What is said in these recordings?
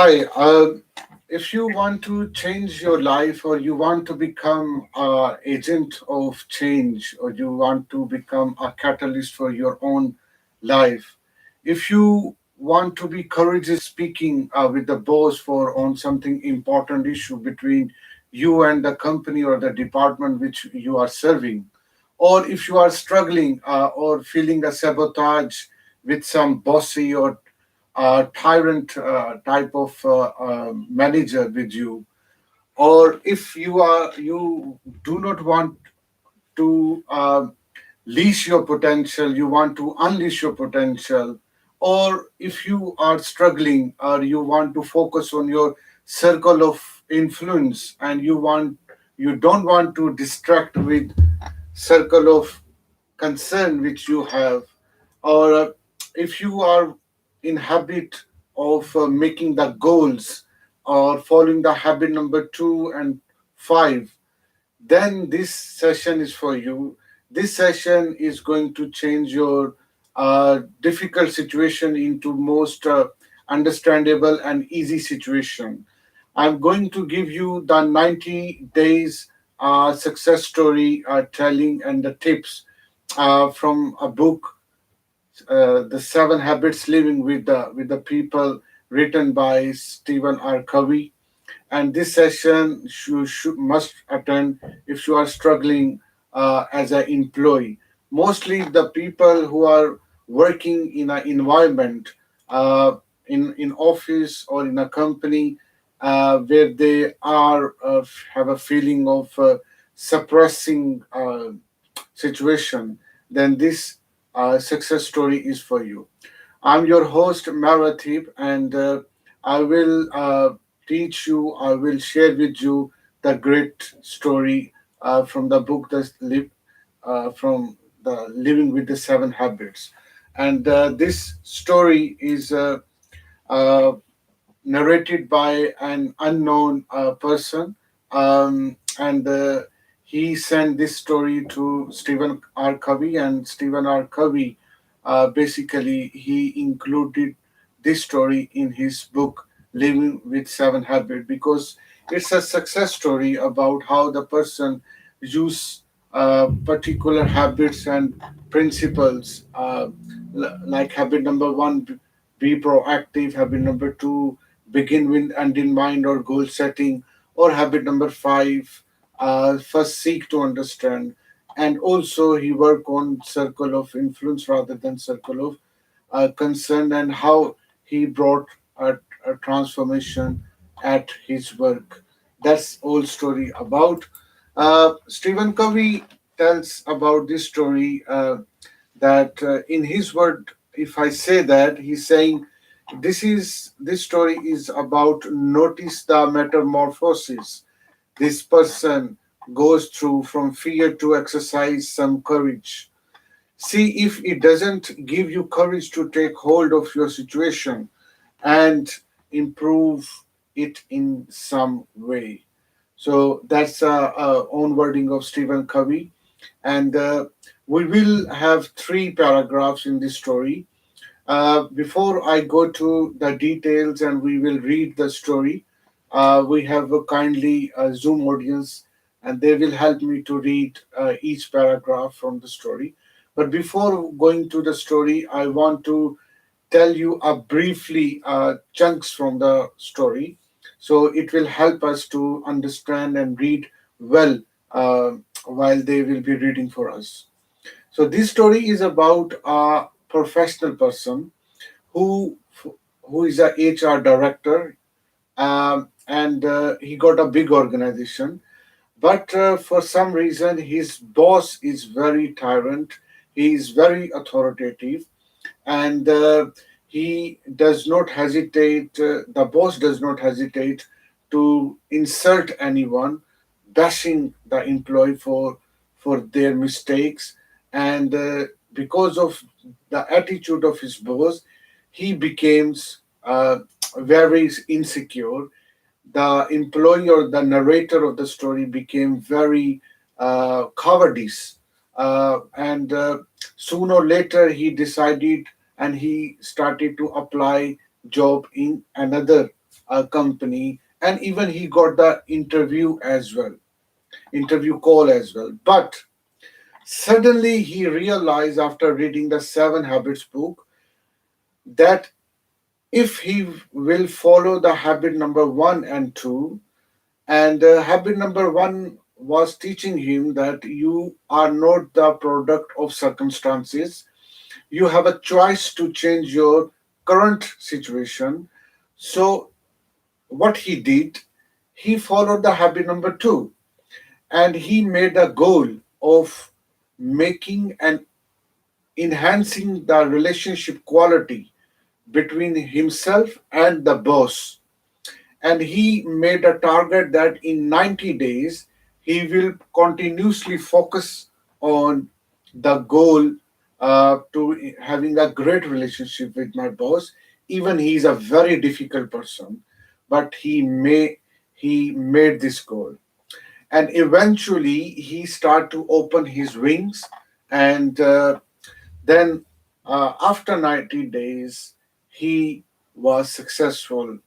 Hi. If you want to change your life, or you want to become an agent of change, or you want to become a catalyst for your own life, if you want to be courageous speaking with the boss for on something important issue between you and the company or the department which you are serving, or if you are struggling or feeling a sabotage with some bossy or tyrant type of manager with you, or if you do not want to leash your potential, you want to unleash your potential, or if you are struggling or you want to focus on your circle of influence, and you don't want to distract with circle of concern which you have, or if you are in habit of making the goals or following the habit number 2 and 5, then this session is for you. This session is going to change your difficult situation into most understandable and easy situation. I'm going to give you the 90 days success story telling and the tips from a book, The Seven Habits Living with the People, written by Stephen R. Covey. And this session you must attend if you are struggling as an employee. Mostly the people who are working in an environment, in office or in a company, where they are have a feeling of suppressing situation, then this success story is for you. I'm your host, Maratib, and I will I will share with you the great story from the book from the Living with the Seven Habits. And this story is uh, narrated by an unknown person, and he sent this story to Stephen R. Covey, and Stephen R. Covey basically he included this story in his book Living with Seven Habits, because it's a success story about how the person use particular habits and principles, like habit number 1, be proactive; habit number 2, begin with end in mind or goal setting; or habit number 5, first seek to understand. And also he worked on circle of influence rather than circle of concern, and how he brought a transformation at his work. That's all story about. Stephen Covey tells about this story, that in his word, if I say that, he's saying this story is about notice the metamorphosis this person goes through from fear to exercise some courage. See if it doesn't give you courage to take hold of your situation and improve it in some way. So that's own wording of Stephen Covey. And we will have 3 paragraphs in this story. Before I go to the details and we will read the story, we have a kindly Zoom audience, and they will help me to read each paragraph from the story. But before going to the story, I want to tell you a briefly chunks from the story, so it will help us to understand and read well while they will be reading for us. So this story is about a professional person who who is a HR director, and he got a big organization. But for some reason, his boss is very tyrant. He is very authoritative, and he does not hesitate. The boss does not hesitate to insult anyone, bashing the employee for their mistakes. And because of the attitude of his boss, he becomes very insecure. The employee or the narrator of the story became very cowardice, and sooner or later he decided and he started to apply job in another company, and even he got the interview call as well. But suddenly he realized after reading the Seven Habits book that if he will follow the habit number one and two, and habit number one was teaching him that you are not the product of circumstances. You have a choice to change your current situation. So, what he did, he followed the habit number two, and he made a goal of making and enhancing the relationship quality between himself and the boss. And he made a target that in 90 days he will continuously focus on the goal to having a great relationship with my boss. Even he is a very difficult person, but he made this goal, and eventually he start to open his wings, and then after 90 days he was successful,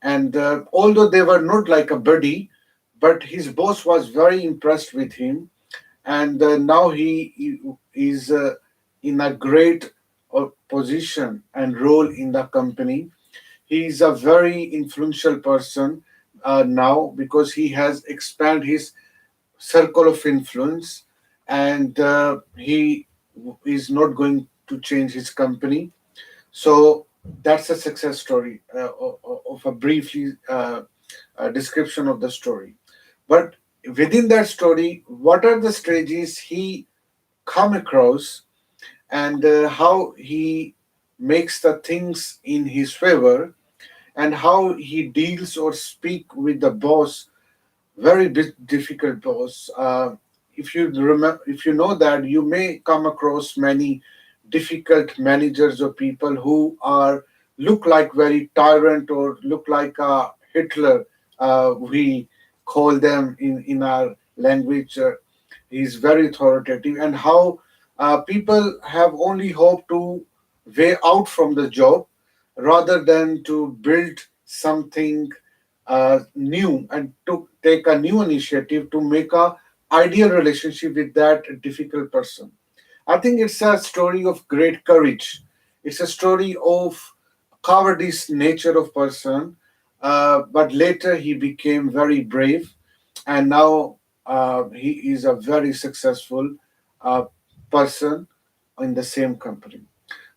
and although they were not like a buddy, but his boss was very impressed with him, and now he is in a great position and role in the company. He is a very influential person now because he has expanded his circle of influence, and he is not going to change his company. So that's a success story of a briefly description of the story. But within that story, what are the strategies he come across, and how he makes the things in his favor, and how he deals or speak with the boss, very difficult boss. If you know that you may come across many difficult managers or people who are look like very tyrant or look like a Hitler. We call them in our language. He's very authoritative, and how people have only hope to way out from the job rather than to build something new and to take a new initiative to make a ideal relationship with that difficult person. I think it's a story of great courage. It's a story of cowardice nature of person, but later he became very brave, and now he is a very successful uh, person in the same company.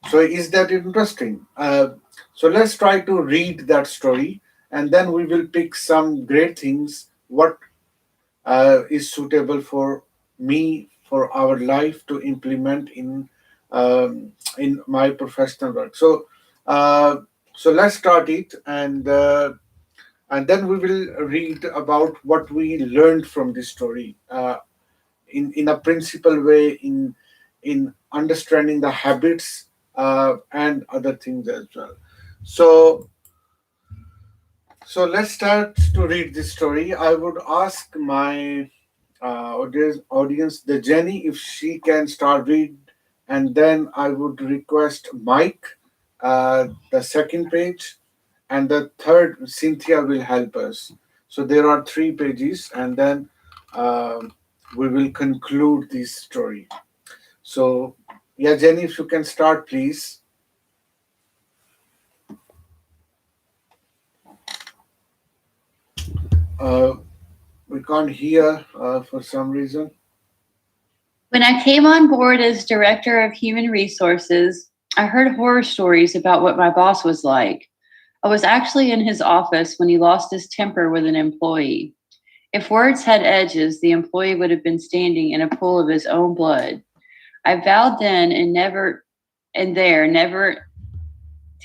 So is that interesting? So let's try to read that story, and then we will pick some great things. What is suitable for me for our life to implement in my professional work. Uh, so let's start it, and then we will read about what we learned from this story in a principal way in understanding the habits and other things as well. So let's start to read this story. I would ask my audience, the Jenny, if she can start read, and then I would request Mike, the second page, and the third Cynthia will help us. So there are three pages, and then um, we will conclude this story. So yeah, Jenny, if you can start, please. Uh, we can't hear for some reason. When I came on board as director of human resources, I heard horror stories about what my boss was like. I was actually in his office when he lost his temper with an employee. If words had edges, the employee would have been standing in a pool of his own blood. I vowed then never to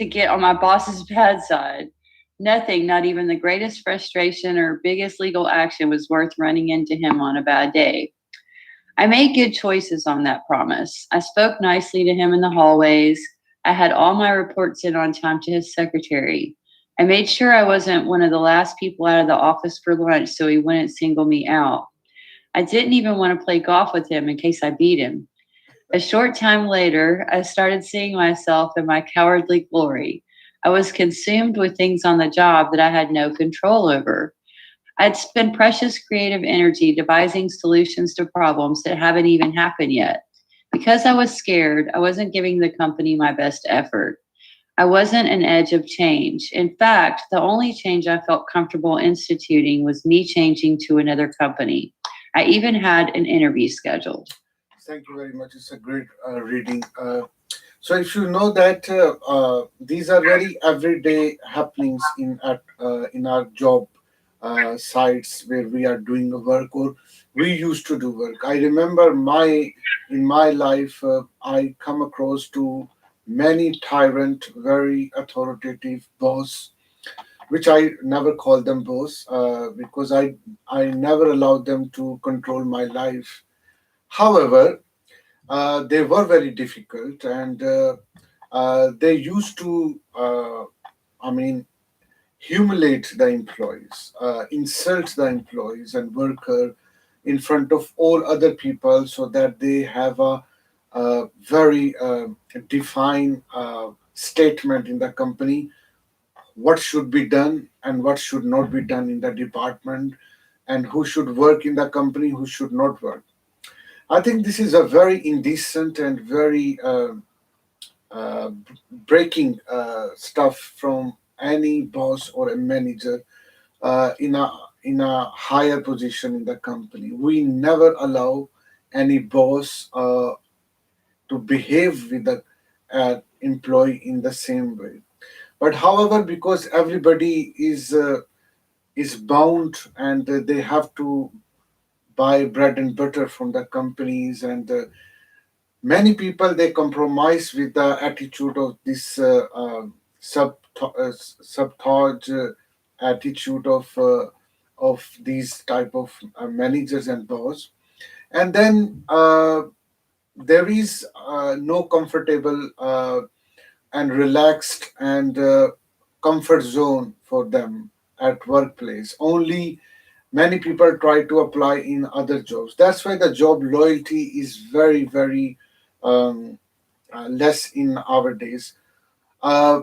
get on my boss's bad side. Nothing, not even the greatest frustration or biggest legal action, was worth running into him on a bad day. I made good choices on that promise. I spoke nicely to him in the hallways. I had all my reports in on time to his secretary. I made sure I wasn't one of the last people out of the office for lunch so he wouldn't single me out. I didn't even want to play golf with him in case I beat him. A short time later, I started seeing myself in my cowardly glory. I was consumed with things on the job that I had no control over. I'd spend precious creative energy devising solutions to problems that haven't even happened yet. Because I was scared, I wasn't giving the company my best effort. I wasn't an edge of change. In fact, the only change I felt comfortable instituting was me changing to another company. I even had an interview scheduled. Thank you very much. It's a great reading. So, if you know that these are very everyday happenings in our job sites where we are doing work or we used to do work. I remember my in my life I come across to many tyrant, very authoritative boss, which I never call them boss because I never allowed them to control my life. However, they were very difficult and they used to I mean humiliate the employees, insult the employees and worker in front of all other people so that they have a very defined statement in the company what should be done and what should not be done in the department, and who should work in the company, who should not work. I think this is a very indecent and very breaking stuff from any boss or a manager in a higher position in the company. We never allow any boss to behave with the employee in the same way. But however, because everybody is bound and they have to buy bread and butter from the companies, and many people they compromise with the attitude of this subthought attitude of these type of managers and boss, and then there is no comfortable and relaxed and comfort zone for them at workplace. Only many people try to apply in other jobs. That's why the job loyalty is very very um, less in our days. uh,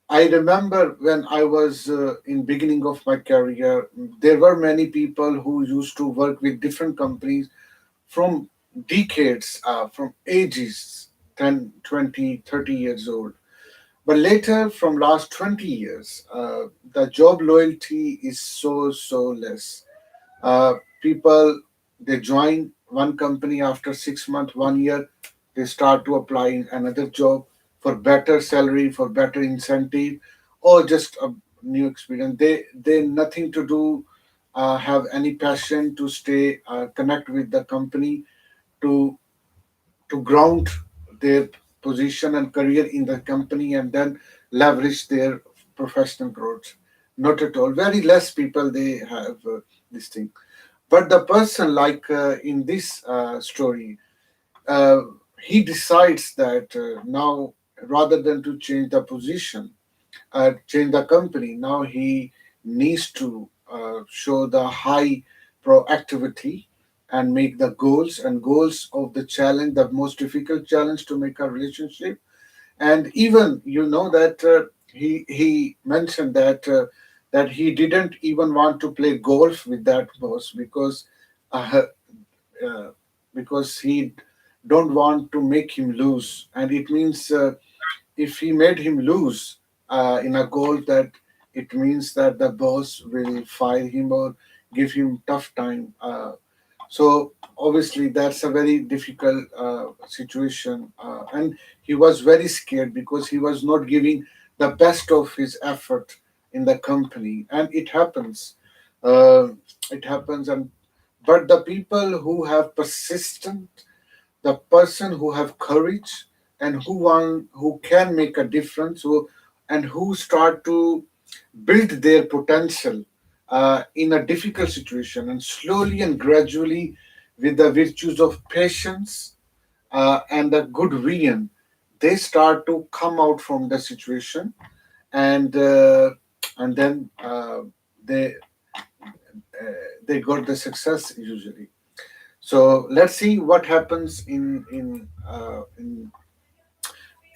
I remember when I was in beginning of my career, there were many people who used to work with different companies from decades, from ages 10, 20, 30 years old. But later, from last 20 years, the job loyalty is so less. People they join one company after 6 months, 1 year, they start to apply in another job for better salary, for better incentive, or just a new experience. They nothing to do, have any passion to stay connect with the company to ground their position and career in the company and then leverage their professional growth. Not at all. Very less people they have this thing. But the person, like in this story, uh, he decides that now, rather than to change the position, change the company, now he needs to show the high proactivity and make the goals of the challenge, the most difficult challenge to make a relationship. And even that he mentioned that he didn't even want to play golf with that boss uh, uh, because he don't want to make him lose, and it means if he made him lose in a goal, that it means that the boss will fire him or give him tough time. So obviously that's a very difficult situation, and he was very scared because he was not giving the best of his effort in the company, and it happens. Uh, it happens, and but the people who have persistent, the person who have courage and who can make a difference, and who start to build their potential in a difficult situation, and slowly and gradually with the virtues of patience and a good vision, they start to come out from the situation, and then they they got the success usually. So let's see what happens in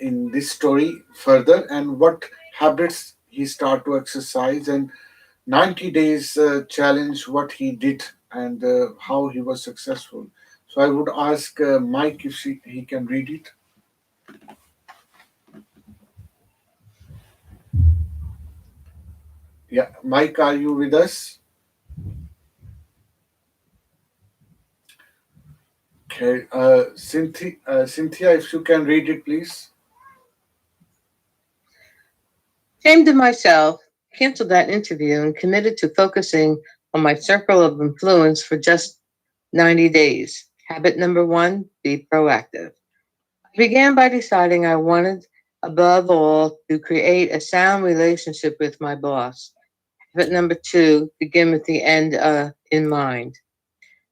this story further, and what habits he start to exercise, and 90 days challenge what he did and how he was successful. So I would ask Mike if he can read it. Yeah, Mike, are you with us? Okay, Cynthia, if you can read it, please. Ashamed of myself, I canceled that interview and committed to focusing on my circle of influence for just 90 days. Habit number one, be proactive. I began by deciding I wanted, above all, to create a sound relationship with my boss. Habit number two, begin with the end in mind.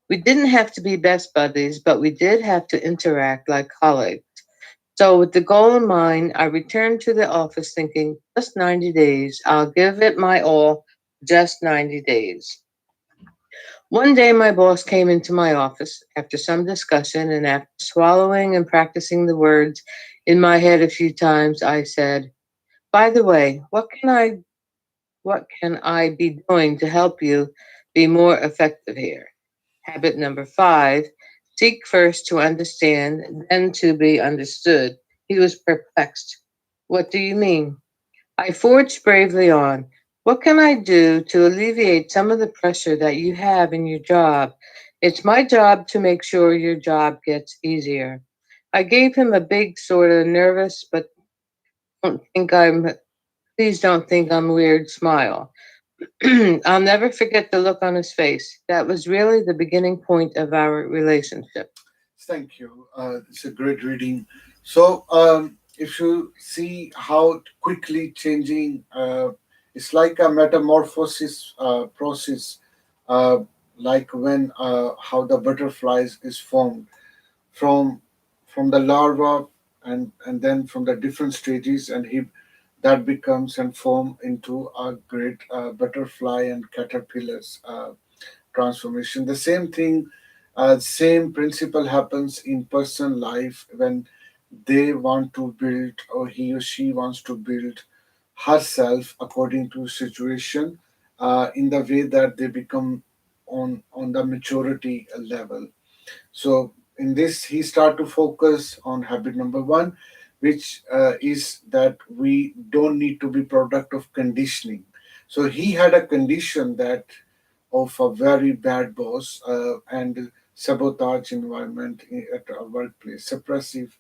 We didn't have to be best buddies, but we did have to interact like colleagues. So, with the goal in mind, I returned to the office thinking, just 90 days. I'll give it my all, just 90 days. One day, my boss came into my office after some discussion, and after swallowing and practicing the words in my head a few times, I said, by the way, what can I be doing to help you be more effective here? Habit number five, seek first to understand, then to be understood. He was perplexed. What do you mean? I forged bravely on. What can I do to alleviate some of the pressure that you have in your job? It's my job to make sure your job gets easier. I gave him a big, sort of nervous, but don't think I'm, please don't think I'm weird smile. I'll never forget the look on his face. That was really the beginning point of our relationship. Thank you. It's a great reading. So, if you see how quickly changing, it's like a metamorphosis process, uh, like when how the butterflies is formed from from the larva, and then from the different stages, and he that becomes and form into a great butterfly and caterpillars transformation. The same thing, same principle happens in personal life when they want to build, or he or she wants to build herself according to situation, in the way that they become on the maturity level. So in this, he start to focus on habit number one, which is that we don't need to be product of conditioning. So he had a condition that of a very bad boss and sabotage environment at a workplace, suppressive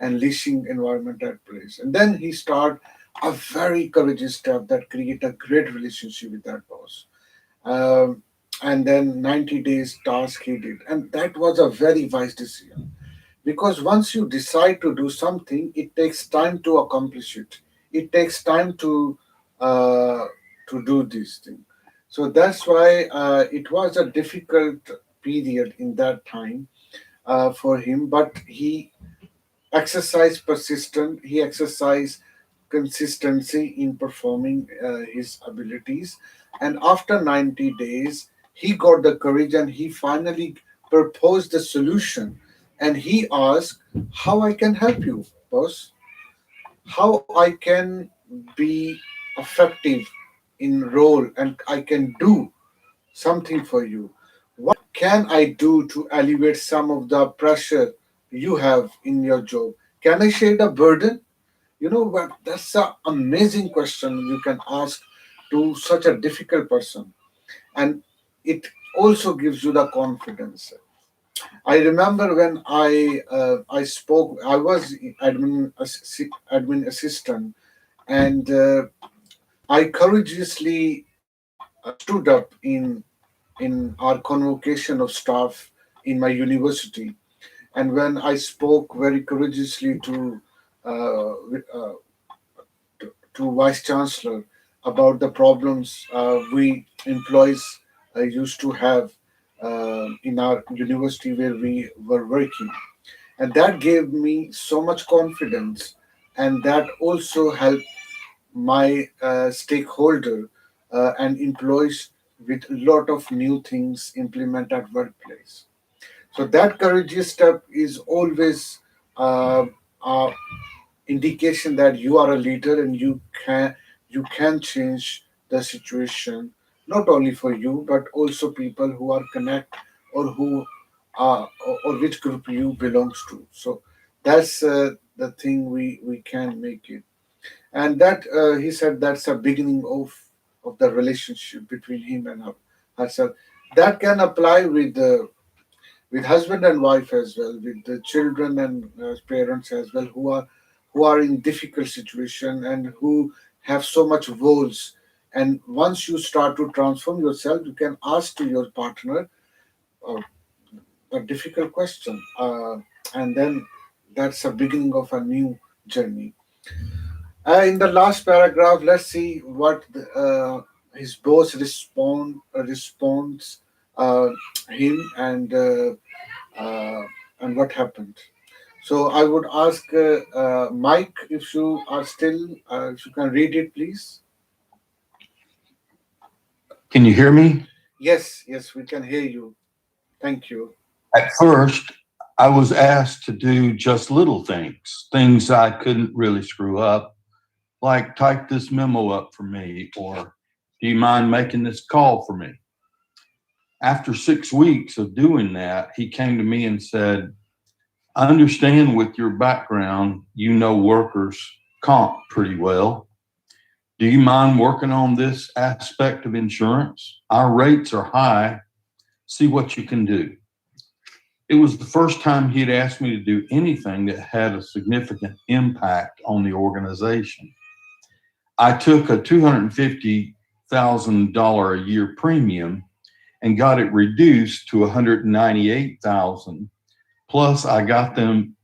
and leashing environment at place. And then he start a very courageous step that create a great relationship with that boss. Um, and then 90 days task he did. And that was a very wise decision, because once you decide to do something, it takes time to accomplish it. It takes time uh, to do this thing. So that's why it was a difficult period in that time for him, but he exercise persistent, he exercised consistency in performing his abilities, and after 90 days he got the courage and he finally proposed the solution, and he asked, how I can help you, boss, how I can be effective in role and I can do something for you. What can I do to alleviate some of the pressure you have in your job? Can I share the burden? You know what? That's an amazing question you can ask to such a difficult person. And it also gives you the confidence. I remember when I spoke, I was admin assistant, and I courageously stood up in our convocation of staff in my university. And when I spoke very courageously uh, uh, to vice chancellor about the problems we employees used to have in our university where we were working, and that gave me so much confidence, and that also helped my stakeholder and employees with a lot of new things implement at workplace. So that courageous step is always uh, a indication that you are a leader and you can you can change the situation, not only for you but also people who are connect, or who or which group you belongs to. So that's the thing, we can make it. And that he said that's a beginning of the relationship between him and herself. That can apply with husband and wife as well, with the children and parents as well, who are in difficult situation and who have so much woes. And once you start to transform yourself, you can ask to your partner uh, a difficult question, and then that's a beginning of a new journey. In the last paragraph, let's see what his boss responds uh, him, uh, and what happened. So I would ask Mike, if you are still, if you can read it, please. Can you hear me? Yes, yes, we can hear you. Thank you. At first, I was asked to do just little things, things I couldn't really screw up, like type this memo up for me, or do you mind making this call for me? After 6 weeks of doing that, he came to me and said, I understand with your background, you know workers' comp pretty well. Do you mind working on this aspect of insurance? Our rates are high. See what you can do. It was the first time he'd asked me to do anything that had a significant impact on the organization. I took a $250,000 a year premium and got it reduced to $198,000. Plus, I got them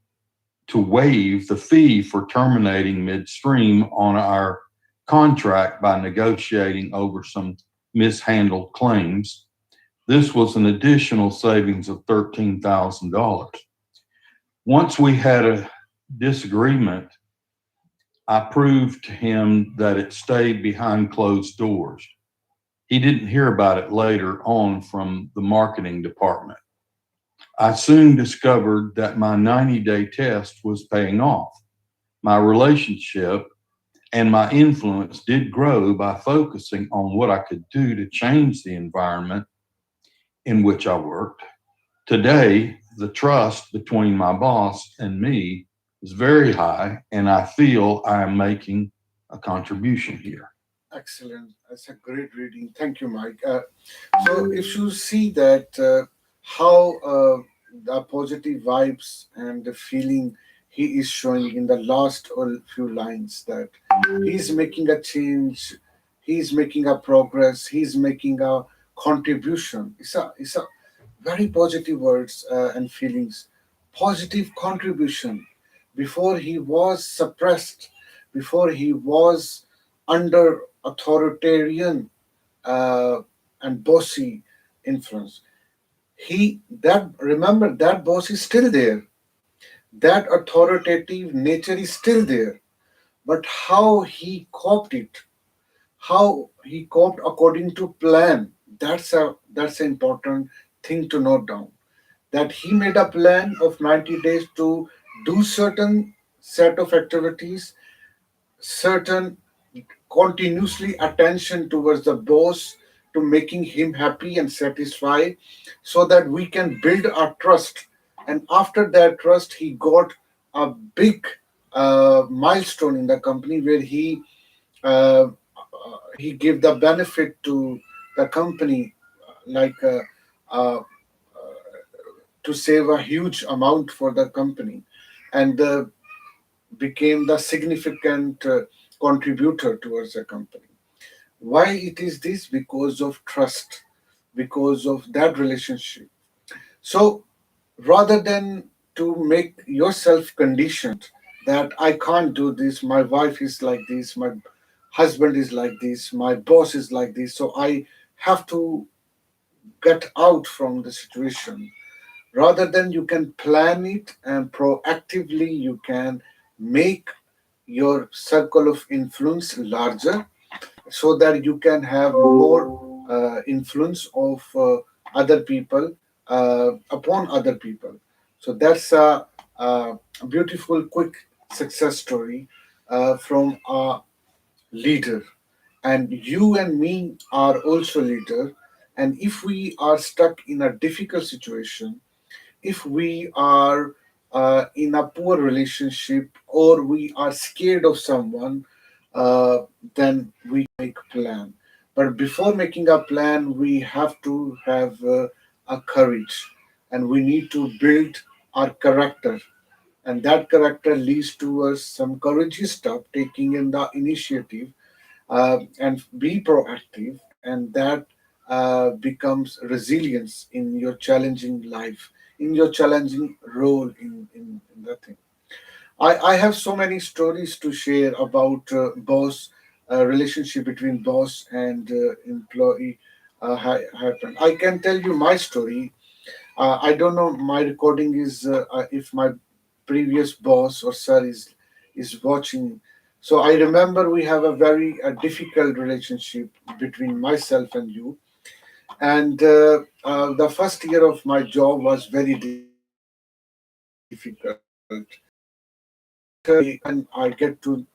to waive the fee for terminating midstream on our contract by negotiating over some mishandled claims. This was an additional savings of $13,000. Once we had a disagreement, I proved to him that it stayed behind closed doors. He didn't hear about it later on from the marketing department. I soon discovered that my 90-day test was paying off. My relationship and my influence did grow by focusing on what I could do to change the environment in which I worked. Today, the trust between my boss and me is very high, and I feel I am making a contribution here. Excellent. That's a great reading. Thank you, Mike. So if you see that how the positive vibes and the feeling he is showing in the last few lines, that he's making a change, he's making a progress, he's making a contribution. It's a very positive words and feelings. Positive contribution. Before he was suppressed, before he was under authoritarian uh, and bossy influence. He that remember that boss is still there. That authoritative nature is still there. But how he coped it, how he coped according to plan, that's an important thing to note down. That he made a plan of 90 days to do certain set of activities, certain continuously attention towards the boss, to making him happy and satisfied, so that we can build our trust. And after that trust, he got a big milestone in the company, where he gave the benefit to the company, like to save a huge amount for the company, and became the significant contributor towards the company. Why it is this? Because of trust, because of that relationship. So rather than to make yourself conditioned that I can't do this, my wife is like this, my husband is like this, my boss is like this, so I have to get out from the situation. Rather than, you can plan it, and proactively you can make your circle of influence larger, so that you can have more influence of other people upon other people. So that's a beautiful, quick success story from a leader. and you and me are also leader. And if we are stuck in a difficult situation, if we are in a poor relationship, or we are scared of someone, uh, then we make a plan. But before making a plan, we have to have a courage, and we need to build our character, and that character leads to us some courageous stuff, taking in the initiative, and be proactive, and that becomes resilience in your challenging life, in your challenging role in that thing. I have so many stories to share about boss relationship between boss and employee happen. I can tell you my story. I don't know. My recording is if my previous boss or sir is watching. So I remember we have a very difficult relationship between myself and you. And the first year of my job was very difficult. But when I get to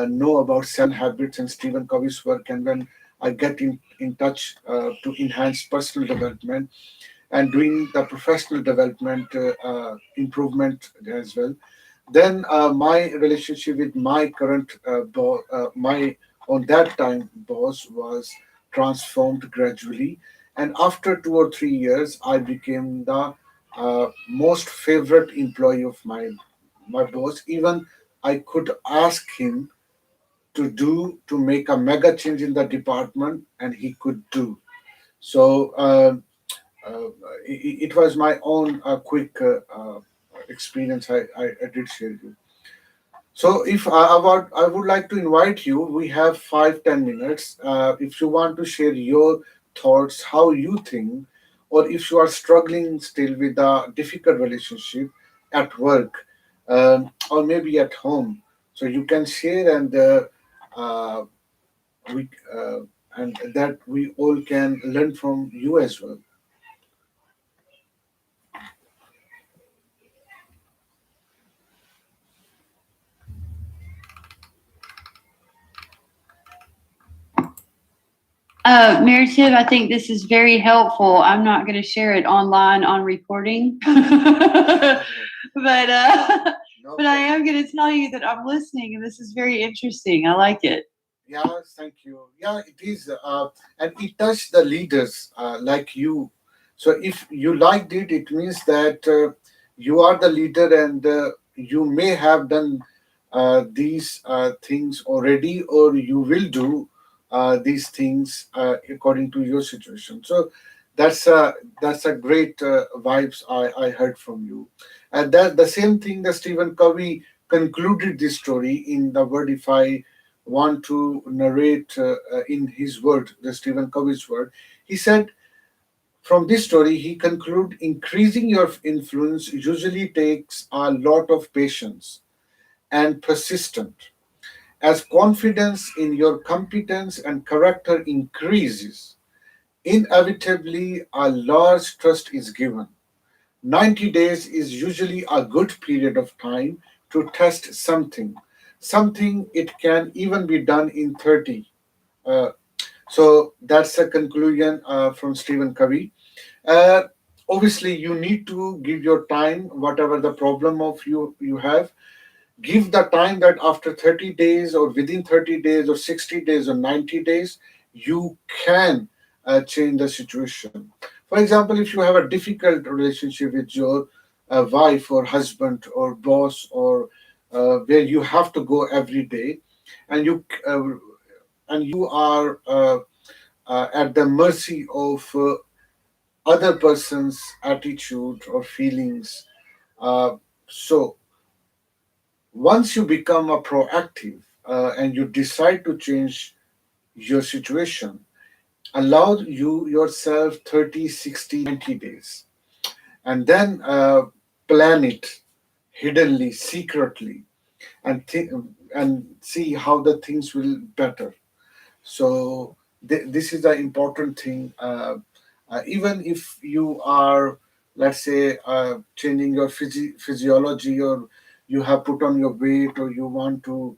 know about Seven Habits and Stephen Covey's work, and when I get in touch to enhance personal development and doing the professional development improvement as well, then my relationship with my current boss, my on that time boss, was transformed gradually. And after 2 or 3 years, I became the most favorite employee of my boss. Even I could ask him to make a mega change in the department, and he could do so. Uh, it was my own quick experience. I did share you. So if I would like to invite you, we have 5-10 minutes. If you want to share your thoughts, how you think, or if you are struggling still with a difficult relationship at work, or maybe at home, so you can share, uh, we and that we all can learn from you as well. Maratib, I think this is very helpful. I'm not going to share it online on recording, but No but I problem. am going to tell you that I'm listening, and this is very interesting. I like it. Yeah, thank you. Yeah, it is, and it touched the leaders like you. So if you liked it, it means that you are the leader, and you may have done these things already, or you will do these things according to your situation. So that's a great vibes I heard from you, and that the same thing that Stephen Covey concluded this story in the word. If I want to narrate in his word, the Stephen Covey's word, he said, from this story, he conclude increasing your influence usually takes a lot of patience and persistent. As confidence in your competence and character increases, inevitably a large trust is given. 90 days is usually a good period of time to test something. Something it can even be done in 30. Uh, so that's a conclusion from Stephen Covey. Uh, Obviously, you need to give your time, whatever the problem of you have. Give the time that after 30 days, or within 30 days, or 60 days, or 90 days, you can change the situation. For example, if you have a difficult relationship with your wife or husband or boss, or where you have to go every day, and you are at the mercy of other person's attitude or feelings. So once you become a proactive, and you decide to change your situation, allow you yourself 30, 60, 90 days, and then plan it hiddenly, secretly, and and see how the things will better. So this is the important thing. Even if you are, let's say, changing your physiology, or you have put on your weight, or you want to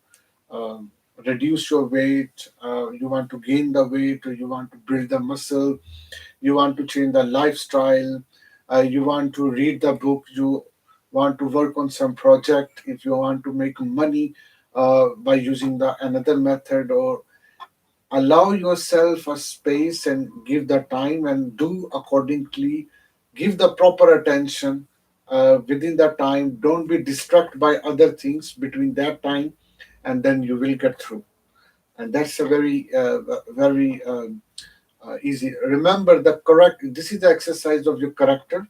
um, reduce your weight, you want to gain the weight, or you want to build the muscle, you want to change the lifestyle, you want to read the book, you want to work on some project, if you want to make money by using the another method, or allow yourself a space and give the time and do accordingly, give the proper attention within the time, don't be distracted by other things between that time, and then you will get through. And that's a very easy. Remember the correct, this is the exercise of your character.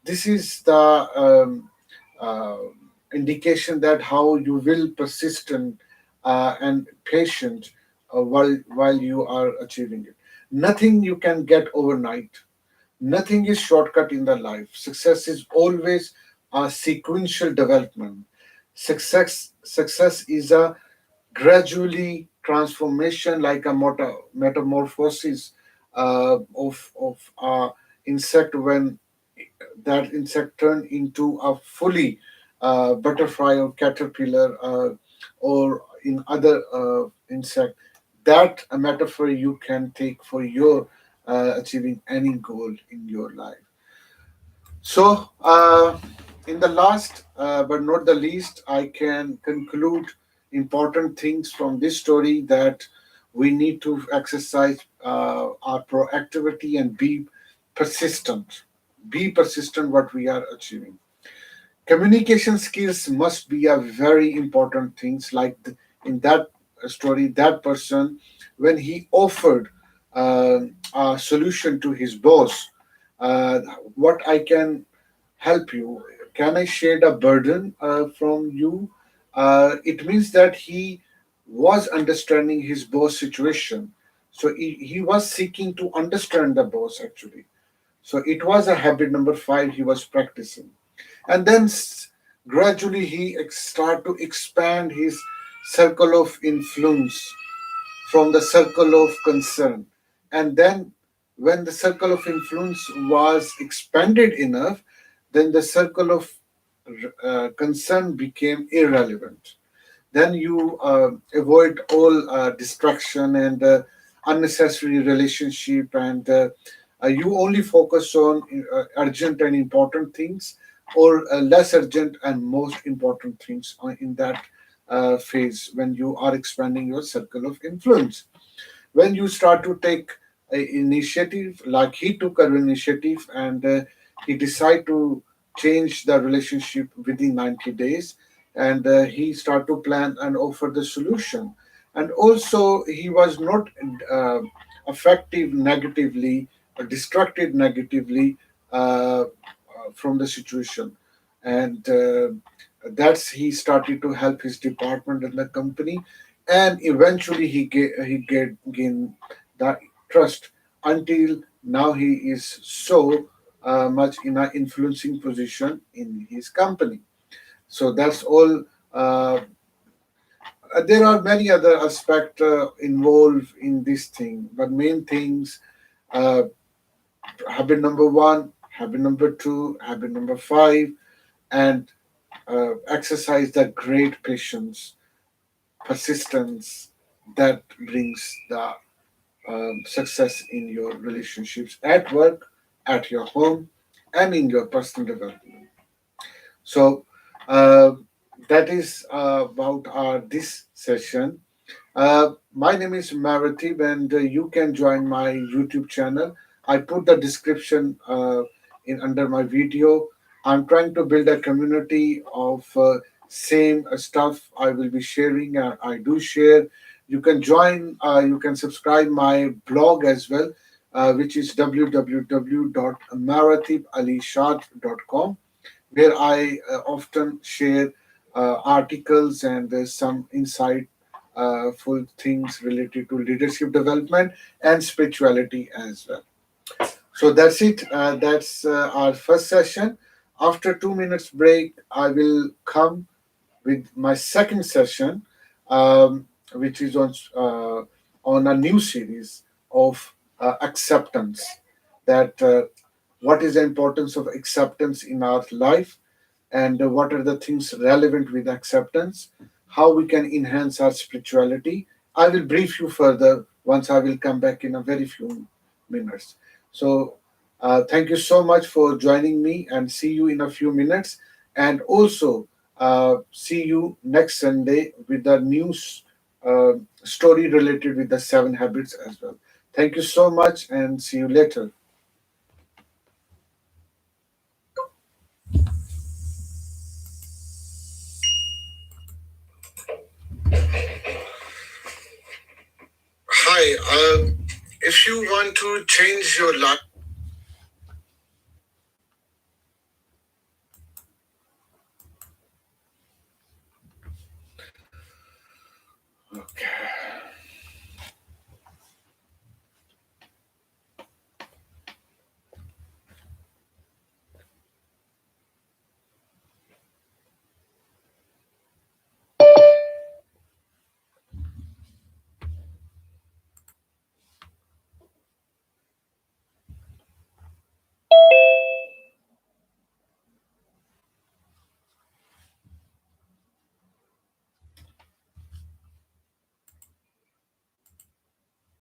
This is the uh, indication that how you will persistent and patient while you are achieving it. Nothing you can get overnight. Nothing is shortcut in the life. Success is always a sequential development. Success is a gradually transformation, like a metamorphosis of insect, when that insect turn into a fully butterfly or caterpillar, or in other insect. That a metaphor you can take for your achieving any goal in your life. So, in the last but not the least, I can conclude important things from this story, that we need to exercise our proactivity and be persistent. Be persistent what we are achieving. Communication skills must be a very important things. Like in that story, that person, when he offered uh, a solution to his boss, uh, what I can help you, can I share the burden from you? It means that he was understanding his boss situation, so he was seeking to understand the boss actually. So it was a habit number 5 he was practicing. And then gradually he start to expand his circle of influence from the circle of concern. And then when the circle of influence was expanded enough, then the circle of concern became irrelevant. Then you avoid all distraction and unnecessary relationship, and you only focus on urgent and important things, or less urgent and most important things in that phase, when you are expanding your circle of influence. When you start to take a initiative, like he took an initiative, and he decided to change the relationship within 90 days, and he started to plan and offer the solution. And also he was not affected negatively or distracted negatively from the situation. And that's he started to help his department and the company, and eventually he gained the trust, until now he is so much in an influencing position in his company. So that's all. There are many other aspects involved in this thing, but main things, uh, habit number 1, habit number 2, habit number 5, and exercise the great patience, persistence, that brings the success in your relationships at work, at your home, and in your personal development. So uh, that is about our this session. My name is Maratib, and you can join my YouTube channel. I put the description in under my video. I'm trying to build a community of same stuff I will be sharing. I do share. You can join. You can subscribe my blog as well, which is www.maratibalishaad.com, where I often share articles and some insight full things related to leadership development and spirituality as well. So that's it. That's our first session. After 2 minutes break, I will come with my second session, which is on a new series of acceptance. That what is the importance of acceptance in our life, and what are the things relevant with acceptance. how we can enhance our spirituality. I will brief you further once I will come back in a very few minutes. So, thank you so much for joining me, and see you in a few minutes. And also, see you next Sunday with a new story related with the 7 habits as well. Thank you so much, and see you later. Hi, if you want to change your life,